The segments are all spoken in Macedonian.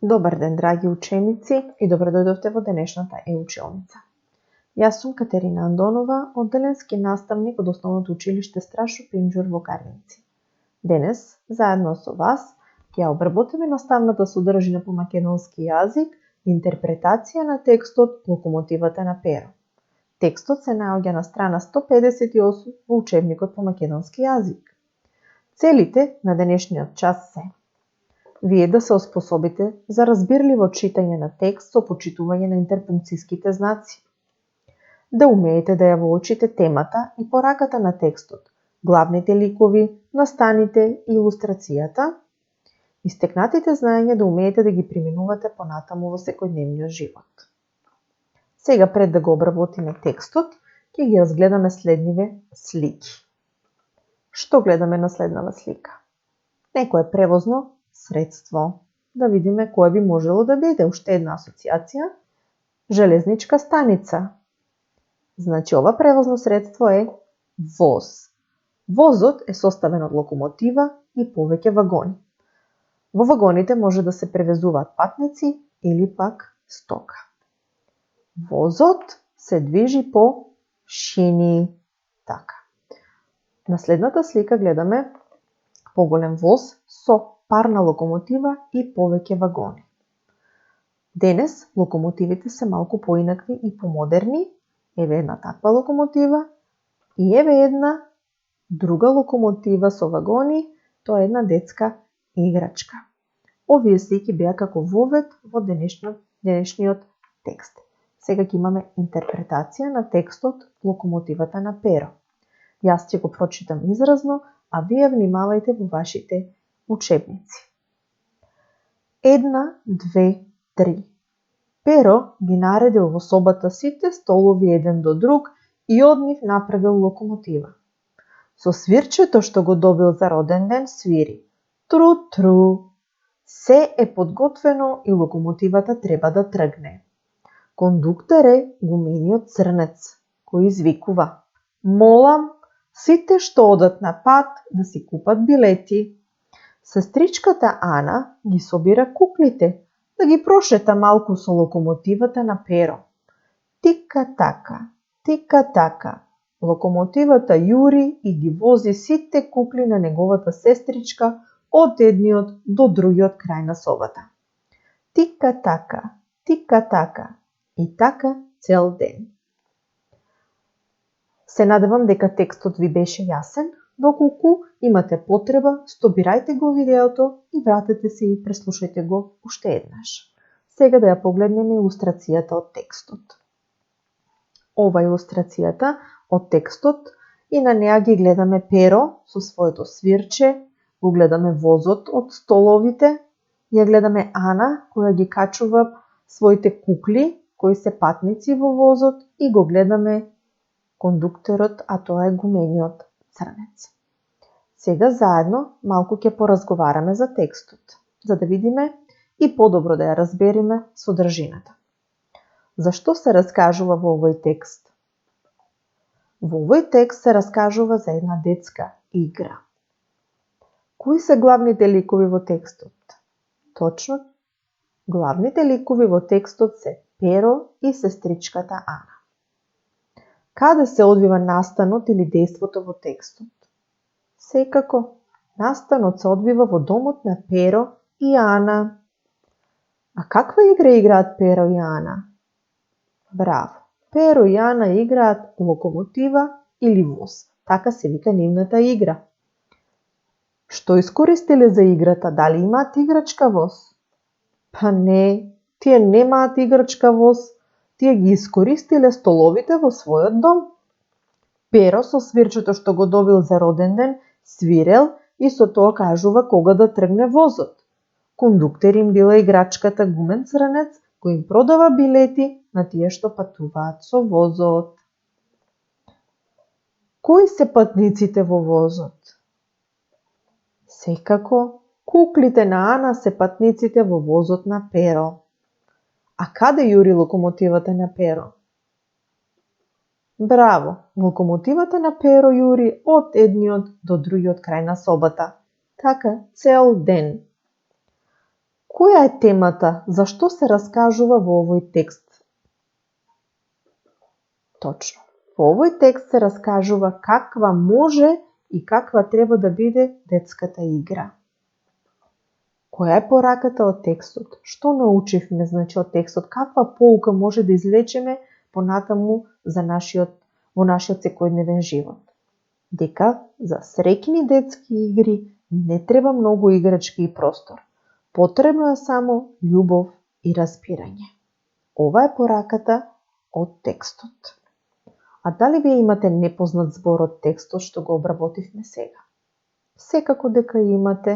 Добар ден, драги ученици, и добро дојдовте во денешната училница. Јас сум Катерина Андонова, одделенски наставник од Основното училиште Страшо Пинџур во Карнинци. Денес, заедно со вас, ќе обработиме наставната содржина по македонски јазик, интерпретација на текстот Локомотивата на Перо. Текстот се наоѓа на страна 158 во учебникот по македонски јазик. Целите на денешниот час се: вие да се оспособите за разбирливо читање на текст со почитување на интерпункцијските знаци, да умеете да ја воочите темата и пораката на текстот, главните ликови, настаните и илустрацијата, истекнатите знаења да умеете да ги применувате понатаму во секојдневниот живот. Сега, пред да го обработиме текстот, ќе ги разгледаме следниве слики. Што гледаме на следнава слика? Некое превозно средство. Да видиме кое би можело да биде. Уште една асоциација. Железничка станица. Значи, ова превозно средство е воз. Возот е составен од локомотива и повеќе вагони. Во вагоните може да се превезуваат патници или пак стока. Возот се движи по шини. Така. На следната слика гледаме поголем воз со парна локомотива и повеќе вагони. Денес локомотивите се малку поинакви и помодерни. Еве една таква локомотива и еве една друга локомотива со вагони. Тоа е една детска играчка. Овие слики беа како вовед во денешниот текст. Сега ќе имаме интерпретација на текстот Локомотивата на Перо. Јас ќе го прочитам изразно, а вие внимавајте во вашите учебници. 1, 2, 3. Перо ги наредил во собата сите столови еден до друг и од нив направил локомотива. Со свирчето што го добил за роден ден свири. Тру-тру. Се е подготвено и локомотивата треба да тргне. Кондуктор е гумениот црнец, кој извикува: молам сите што одат на пат да си купат билети. Сестричката Ана ги собира куклите, да ги прошета малку со локомотивата на Перо. Тика-така, тика-така. Локомотивата јури и ги вози сите кукли на неговата сестричка од едниот до другиот крај на собата. Тика-така, тика-така. И така цел ден. Се надевам дека текстот ви беше јасен. Доколку имате потреба, стопирајте го видеото и вратете се и преслушајте го уште еднаш. Сега да ја погледнеме илустрацијата од текстот. Ова е илустрацијата од текстот и на неа ги гледаме Перо со своето свирче, го гледаме возот од столовите, ја гледаме Ана која ги качува своите кукли кои се патници во возот и го гледаме кондукторот, а тоа е гумениот црнец. Сега заедно малку ќе поразговараме за текстот, за да видиме и подобро да ја разбериме содржината. Зашто се раскажува во овој текст? Во овој текст се раскажува за една детска игра. Кои се главните ликови во текстот? Точно, главните ликови во текстот се Перо и сестричката Ана. Каде се одвива настанот или дејството во текстот? Секако, настанот се одвива во домот на Перо и Ана. А каква игра играат Перо и Ана? Браво! Перо и Ана играат локомотива или воз. Така се вика нивната игра. Што искористиле за играта? Дали имаат играчка воз? Па не, тие немаат играчка воз. Тие ги искористиле столовите во својот дом. Перо со свирчето што го добил за роден ден свирел и со тоа кажува кога да тргне возот. Кондуктор им била играчката гумен црнец кој им продава билети на тие што патуваат со возот. Кои се патниците во возот? Секако, куклите на Ана се патниците во возот на Перо. А каде јури локомотивата на Перо? Браво! Локомотивата на Перо јури од едниот до другиот крај на собата. Така цел ден. Која е темата? Зашто се раскажува во овој текст? Точно. Во овој текст се раскажува каква може и каква треба да биде детската игра. Која е пораката од текстот? Што научивме од текстот? Каква поука може да извлечеме понатаму во нашиот секојдневен живот? Дека за среќни детски игри не треба многу играчки и простор. Потребно е само љубов и разбирање. Ова е пораката од текстот. А дали вие имате непознат збор од текстот што го обработивме сега? Секако дека имате.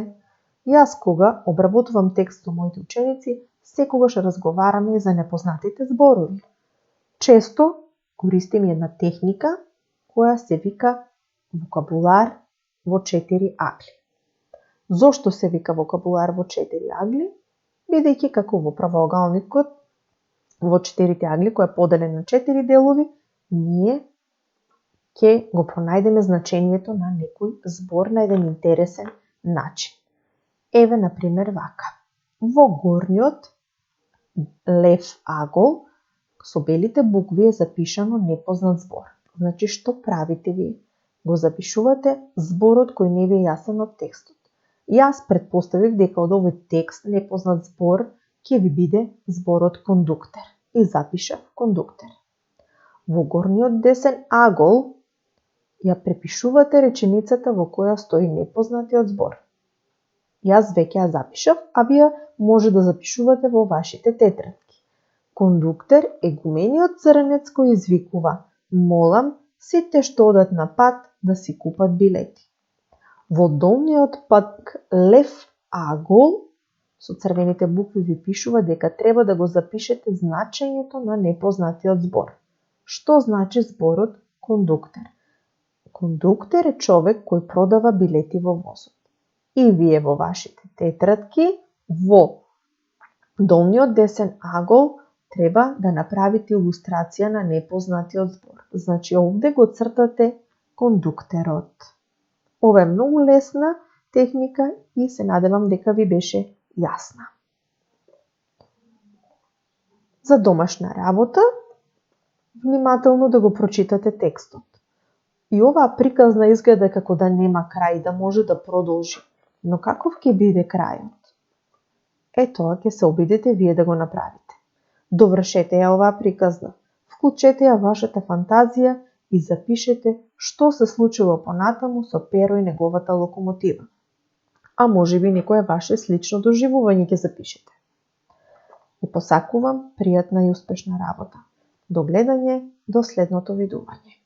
Јас кога обработувам текст со моите ученици, секогаш разговараме за непознатите зборови. Често користим една техника која се вика вокабулар во 4 агли. Зошто се вика вокабулар во 4 агли? Бидејќи како во правоагалникот во 4 агли кој е поделен на 4 делови, ние ќе го пронајдеме значењето на некој збор на еден интересен начин. Еве, например, вака. Во горниот лев агол со белите букви е запишано непознат збор. Значи, што правите ви? Го запишувате зборот кој не ви е јасен од текстот. Јас претпоставив дека од овој текст непознат збор ќе ви биде зборот кондуктер и запишав кондуктер. Во горниот десен агол ја препишувате реченицата во која стои непознатиот збор. Јас веќе ја запишав, а вие може да запишувате во вашите тетрадки. Кондуктер е гумениот црнец кој извикува: молам сите што одат на пат да си купат билети. Во долниот пак лев агол со црвените букви ви пишува дека треба да го запишете значењето на непознатиот збор. Што значи зборот кондуктер? Кондуктер е човек кој продава билети во возот. И вие во вашите тетрадки, во долниот десен агол, треба да направите илустрација на непознатиот збор. Значи, овде го цртате кондуктерот. Ова е многу лесна техника и се надевам дека ви беше јасна. За домашна работа, внимателно да го прочитате текстот. И оваа приказна изгледа како да нема крај, да може да продолжи. Но каков ќе биде крајот? Тоа ќе се обидете вие да го направите. Довршете ја оваа приказна, вклучете ја вашата фантазија и запишете што се случило понатаму со Перо и неговата локомотива. А можеби некое ваше слично доживување ќе запишете. И посакувам пријатна и успешна работа. До гледање, до следното видување.